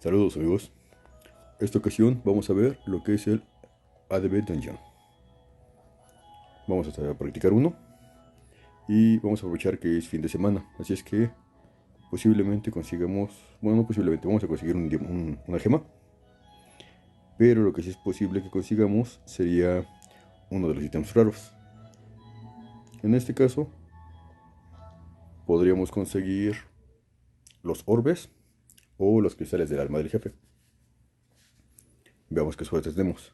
Saludos amigos, esta ocasión vamos a ver lo que es el ADB Dungeon. Vamos a practicar uno y vamos a aprovechar que es fin de semana, así es que posiblemente consigamos, bueno no posiblemente, vamos a conseguir una gema, pero lo que sí es posible que consigamos sería uno de los ítems raros. En este caso podríamos conseguir los orbes o los cristales del alma del jefe. Veamos qué suerte tenemos.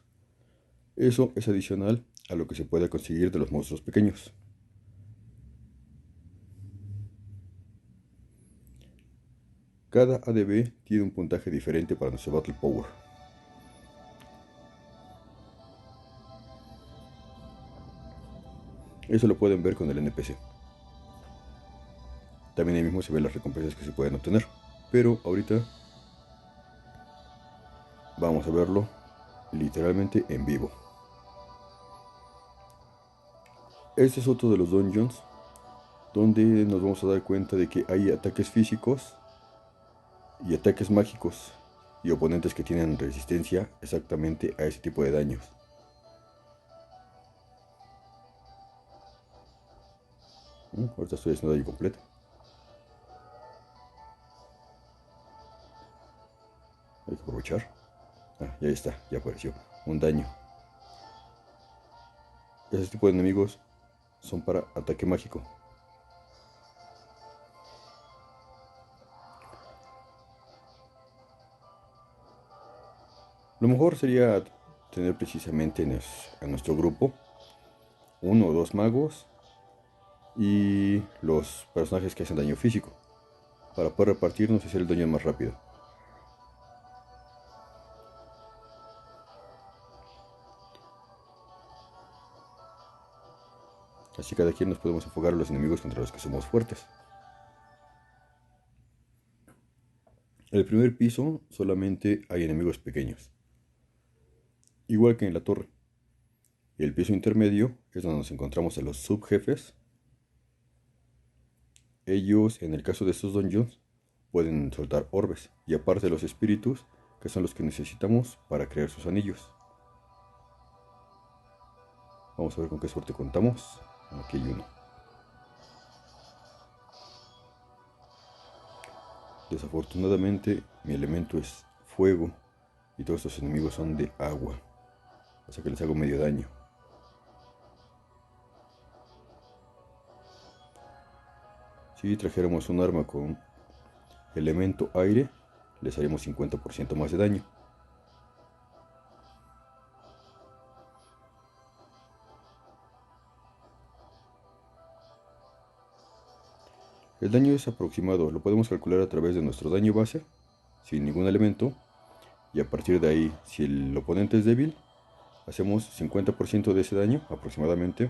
Eso es adicional a lo que se puede conseguir de los monstruos pequeños. Cada ADB tiene un puntaje diferente para nuestro Battle Power. Eso lo pueden ver con el NPC. También ahí mismo se ven las recompensas que se pueden obtener. Pero ahorita vamos a verlo literalmente en vivo. Este es otro de los dungeons donde nos vamos a dar cuenta de que hay ataques físicos y ataques mágicos y oponentes que tienen resistencia exactamente a ese tipo de daños. Ahorita estoy haciendo daño completo. Hay que aprovechar. Ya está, ya apareció. Un daño. Ese tipo de enemigos son para ataque mágico. Lo mejor sería tener precisamente en nuestro grupo uno o dos magos y los personajes que hacen daño físico para poder repartirnos y hacer el daño más rápido. Así cada quien nos podemos enfocar a los enemigos contra los que somos fuertes. En el primer piso solamente hay enemigos pequeños, igual que en la torre. Y el piso intermedio es donde nos encontramos a los subjefes. Ellos, en el caso de estos dungeons, pueden soltar orbes y aparte los espíritus, que son los que necesitamos para crear sus anillos. Vamos a ver con qué suerte contamos. Aquí hay uno. Desafortunadamente mi elemento es fuego y todos estos enemigos son de agua, o sea que les hago medio daño. Si trajéramos un arma con elemento aire, les haríamos 50% más de daño. El daño es aproximado, lo podemos calcular a través de nuestro daño base, sin ningún elemento, y a partir de ahí, si el oponente es débil, hacemos 50% de ese daño aproximadamente,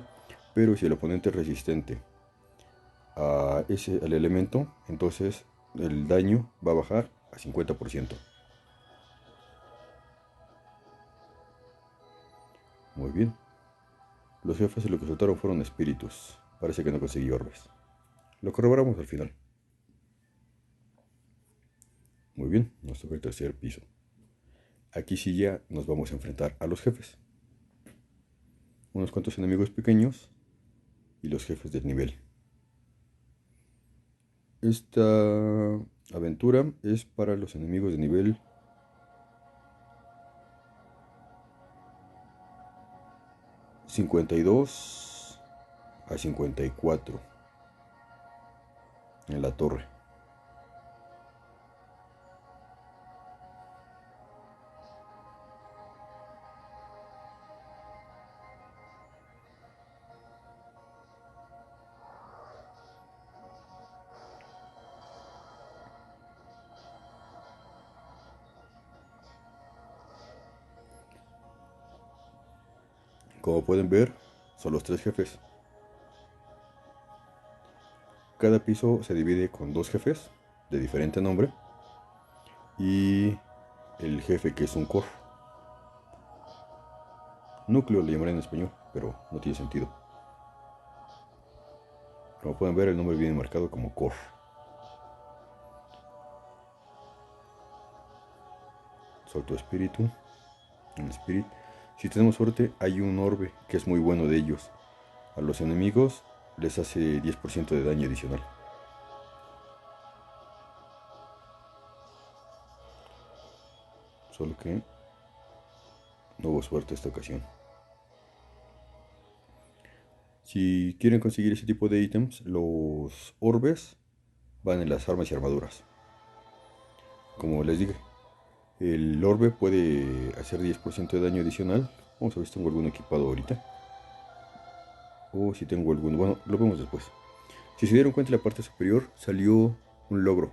pero si el oponente es resistente al elemento, entonces el daño va a bajar a 50%. Muy bien. Los jefes lo que soltaron fueron espíritus. Parece que no conseguí orbes. Lo corroboramos al final. Muy bien, nos toca el tercer piso. Aquí sí ya nos vamos a enfrentar a los jefes. Unos cuantos enemigos pequeños y los jefes del nivel. Esta aventura es para los enemigos de nivel 52 a 54 en la torre. Como pueden ver, son los tres jefes. Cada piso se divide con dos jefes de diferente nombre y el jefe que es un core. Núcleo le llamaré en español, pero no tiene sentido. Como pueden ver, el nombre viene marcado como core. Solto espíritu. El spirit. Si tenemos suerte, hay un orbe que es muy bueno de ellos. A los enemigos les hace 10% de daño adicional. Solo que no hubo suerte esta ocasión. Si quieren conseguir ese tipo de ítems, los orbes van en las armas y armaduras. Como les dije, el orbe puede hacer 10% de daño adicional. Vamos a ver si tengo alguno equipado ahorita. O si tengo alguno. Bueno, lo vemos después. Si se dieron cuenta, en la parte superior salió un logro.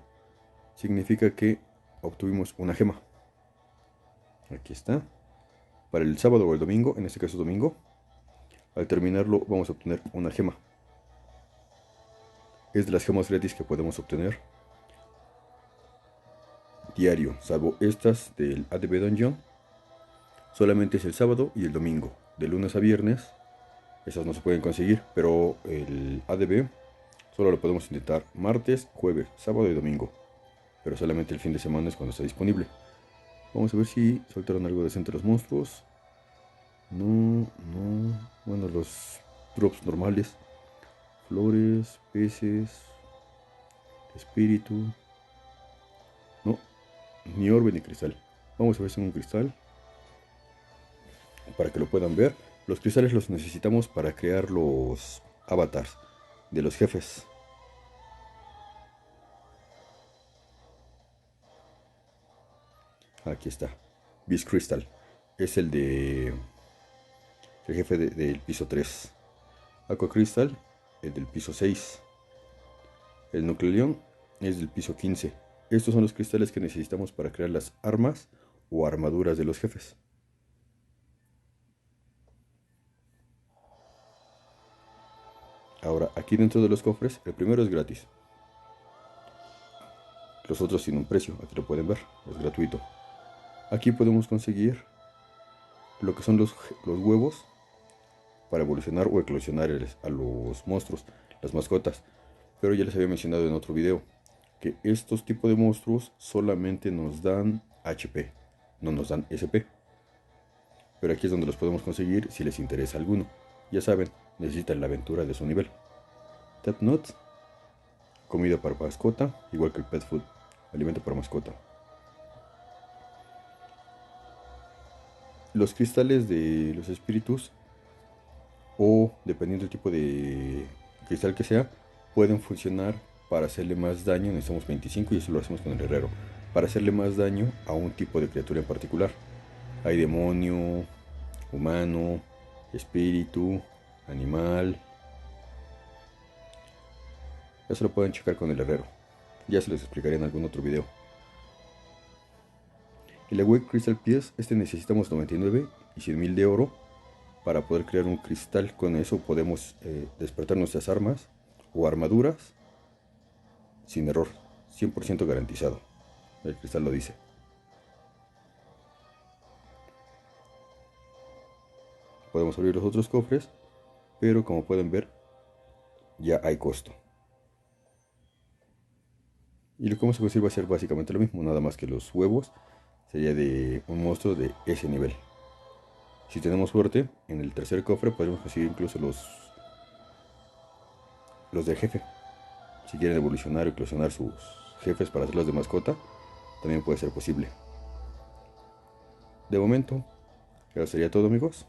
Significa que obtuvimos una gema. Aquí está. Para el sábado o el domingo, en este caso domingo, al terminarlo vamos a obtener una gema. Es de las gemas gratis que podemos obtener diario, salvo estas del ADB Dungeon. Solamente es el sábado y el domingo. De lunes a viernes, esas no se pueden conseguir, pero el ADB solo lo podemos intentar martes, jueves, sábado y domingo. Pero solamente el fin de semana es cuando está disponible. Vamos a ver si soltaron algo decente los monstruos. No. Bueno, los drops normales. Flores, peces, espíritu. No, ni orbe ni cristal. Vamos a ver si en un cristal. Para que lo puedan ver. Los cristales los necesitamos para crear los avatars de los jefes. Aquí está. Beast Crystal. Es el de... el jefe del piso 3. Aqua Crystal, el del piso 6. El Nucleón es del piso 15. Estos son los cristales que necesitamos para crear las armas o armaduras de los jefes. Ahora, aquí dentro de los cofres, el primero es gratis. Los otros tienen un precio, aquí lo pueden ver, es gratuito. Aquí podemos conseguir lo que son los huevos para evolucionar o eclosionar a los monstruos, las mascotas. Pero ya les había mencionado en otro video que estos tipos de monstruos solamente nos dan HP, no nos dan SP. Pero aquí es donde los podemos conseguir si les interesa alguno. Ya saben, necesitan la aventura de su nivel. Tap Nuts, comida para mascota, igual que el Pet Food, alimento para mascota. Los cristales de los espíritus, o dependiendo del tipo de cristal que sea, pueden funcionar para hacerle más daño. Necesitamos 25 y eso lo hacemos con el herrero. Para hacerle más daño a un tipo de criatura en particular. Hay demonio, humano, espíritu, animal. Eso lo pueden checar con el herrero. Ya se los explicaré en algún otro video. El Awake Crystal Piece, necesitamos 99 y 100.000 de oro para poder crear un cristal. Con eso podemos despertar nuestras armas o armaduras sin error, 100% garantizado. El cristal lo dice. Podemos abrir los otros cofres, pero como pueden ver, ya hay costo. Y lo que vamos a conseguir va a ser básicamente lo mismo, nada más que los huevos sería de un monstruo de ese nivel. Si tenemos suerte, en el tercer cofre podemos conseguir incluso los del jefe. Si quieren evolucionar o eclosionar sus jefes para hacerlos de mascota, también puede ser posible. De momento, eso sería todo, amigos.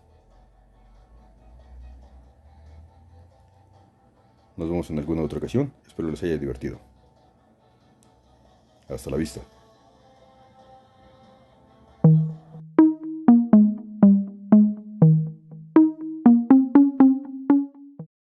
Nos vemos en alguna otra ocasión. Espero les haya divertido. Hasta la vista.